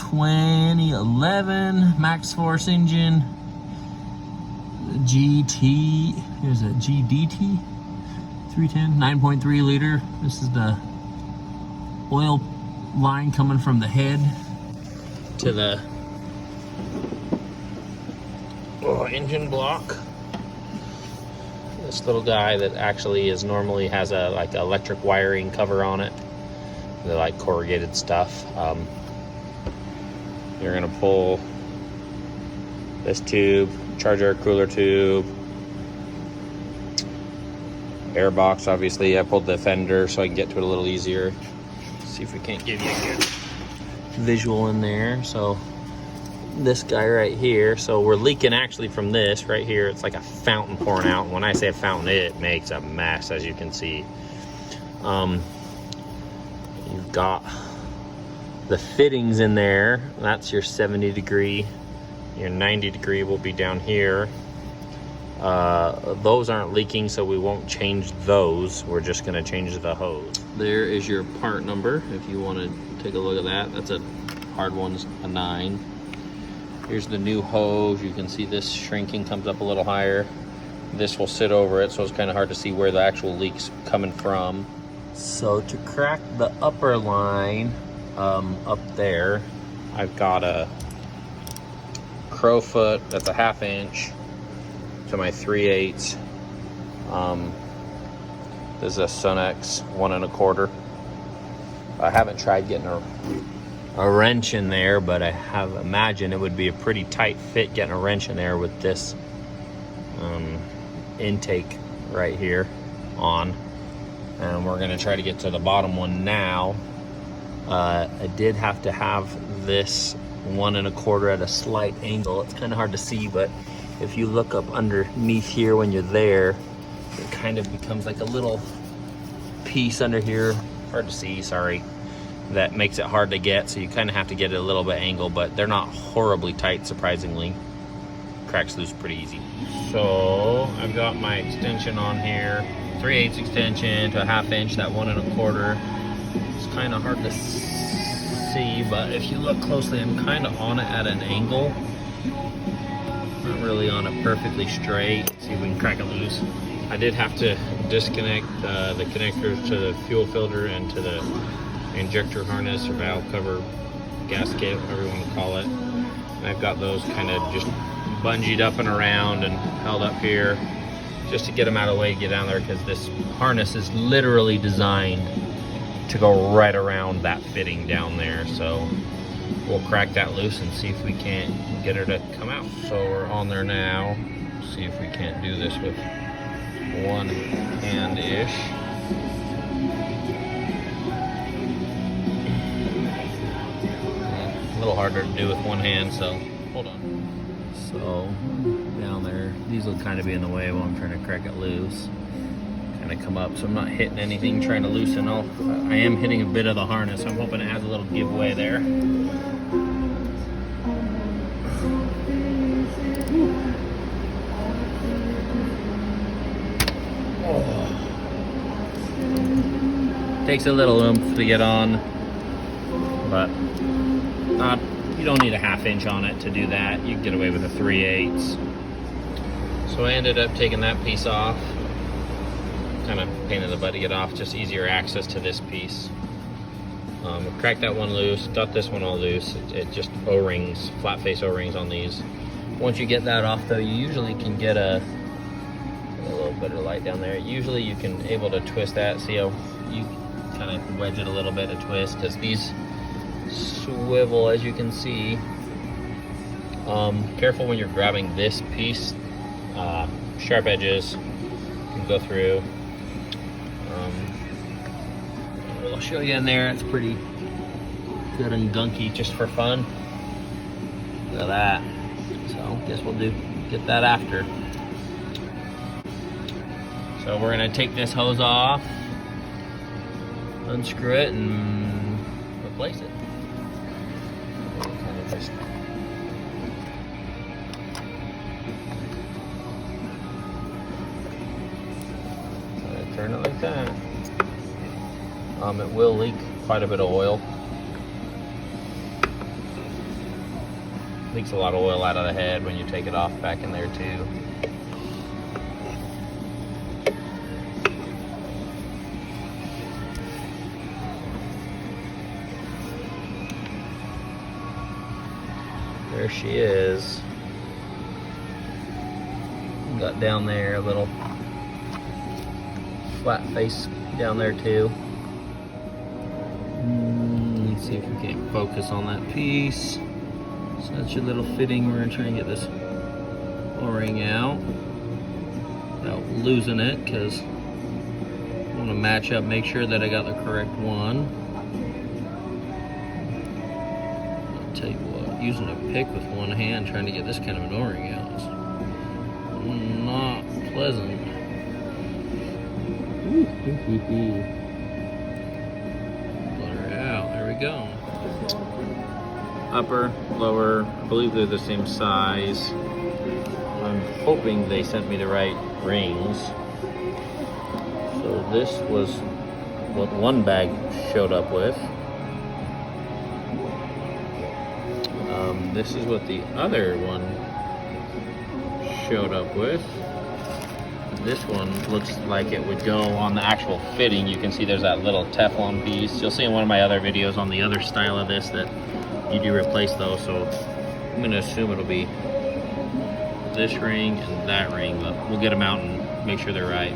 2011 Maxxforce engine. GT, here's a GDT 310, 9.3 liter. This is the oil line coming from the head to the engine block. This little guy that actually is normally has a like electric wiring cover on it. They're like corrugated stuff. You're gonna pull this tube, charger cooler tube, air box. Obviously I pulled the fender so I can get to it a little easier. See if we can't give you a good visual in there. So this guy right here, so we're leaking actually from this right here. It's like a fountain pouring out. When I say a fountain, it makes a mess, as you can see. You've got the fittings in there. That's your 70 degree. Your 90 degree will be down here. Those aren't leaking, so we won't change those. We're just gonna change the hose. There is your part number if you want to take a look at that. That's a hard one's a 9. Here's the new hose. You can see this shrinking, comes up a little higher. This will sit over it, so it's kind of hard to see where the actual leak's coming from. So to crack the upper line up there, I've got a crowfoot that's a 1/2 inch to my 3/8. This is a Sunex 1 1/4. I haven't tried getting a wrench in there, but I have imagined it would be a pretty tight fit getting a wrench in there with this intake right here on. And we're gonna try to get to the bottom one now. I did have to have this 1 1/4 at a slight angle. It's kind of hard to see, but if you look up underneath here when you're there, it kind of becomes like a little piece under here, hard to see, sorry, that makes it hard to get, so you kind of have to get it a little bit angled, but they're not horribly tight, surprisingly. Cracks loose pretty easy. So I've got my extension on here, 3/8 extension to a 1/2 inch, that 1 1/4. It's kind of hard to see, but if you look closely, I'm kind of on it at an angle. Not really on it perfectly straight. See if we can crack it loose. I did have to disconnect the connectors to the fuel filter and to the injector harness or valve cover, gasket, whatever you want to call it. And I've got those kind of just bungeed up and around and held up here just to get them out of the way, get down there, because this harness is literally designed to go right around that fitting down there. So we'll crack that loose and see if we can't get her to come out. So we're on there now. See if we can't do this with one hand-ish. A little harder to do with one hand, so hold on. So down there, these will kind of be in the way while I'm trying to crack it loose. Kind of come up, so I'm not hitting anything, trying to loosen off. I am hitting a bit of the harness. I'm hoping it has a little giveaway there. Takes a little oomph to get on, but you don't need a 1/2 inch on it to do that. You can get away with a 3/8. So I ended up taking that piece off. Kind of pain in the butt to get off, just easier access to this piece. Cracked that one loose, got this one all loose. It just O-rings, flat face O-rings on these. Once you get that off though, you usually can get a little bit of light down there. Usually you can able to twist that. See how you kind of wedge it a little bit, a twist, because these swivel, as you can see. Careful when you're grabbing this piece. Sharp edges can go through. I'll show you in there. It's pretty good and gunky just for fun. Look at that. So guess we'll get that after. So we're gonna take this hose off, unscrew it, and replace it. Kind of just turn it like that. It will leak quite a bit of oil. Leaks a lot of oil out of the head when you take it off back in there too. There she is. Got down there a little flat face down there too. Let's see if we can't focus on that piece. Such a little fitting. We're gonna try and get this O-ring out without losing it, because I want to match up, make sure that I got the correct one. I'll tell you what, using a pick with one hand trying to get this kind of an O-ring out is not pleasant. Let her out. There we go. Upper, lower, I believe they're the same size. I'm hoping they sent me the right rings. So this was what one bag showed up with. This is what the other one showed up with. This one looks like it would go on the actual fitting. You can see there's that little Teflon piece. You'll see in one of my other videos on the other style of this that you do replace those. So I'm gonna assume it'll be this ring and that ring, but we'll get them out and make sure they're right.